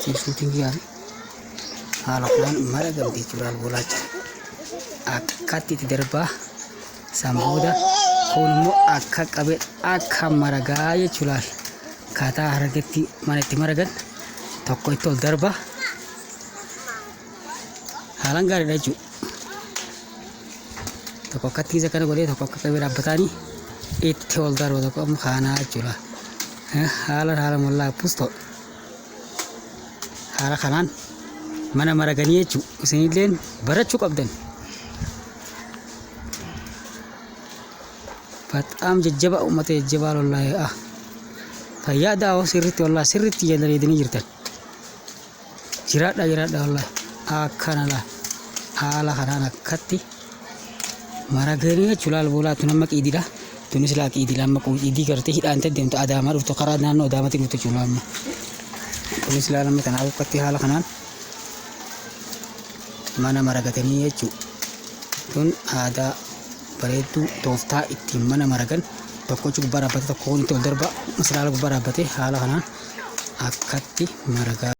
still shooting here. Haala kanaan maragamte jechuudha boolaa jira. Akkatti itti darbaa sambuuda kunimmoo akka qabee akka maragaa jechuudha. Kaataa haragatti mana itti maragan tokko itti ol darba haalaan gaariidha jechuudha. Tokko akkatti isa kana godhee tokko akka qabee dhaabbataanii itti ol darba tokko amma kaanaa jechuudha. Haala mollaa puustoo haala kanaan mana maraganii jechuudha. Isinilleen barachuu qabdan. Bataam jajjaba uummata jajjabaa lollaa fayyadaa oo sirriitti wallaahi sirriitti jedhanii jirtan. Jiraadha wallaahi akkanala haala kanaan akkatti maraganii jechuudha. Boolaatu nama qiididha. Tunis laa qiidii lama qiidii gartee hidhaan ta'e deemtu Adaamaa dhuftu karaa naannoo Adaamaatti dhuftu jechuudha amma. Tunis laa lama kanaaf akkatti haala kanaan mana maragatanii jechuudha. Tun aadaa bareedduu tooftaa ittiin mana maragan tokko gubbaa dhaabbate tokko itti ol darba masalaala gubbaa dhaabbate haala kanaan akkatti maragaa.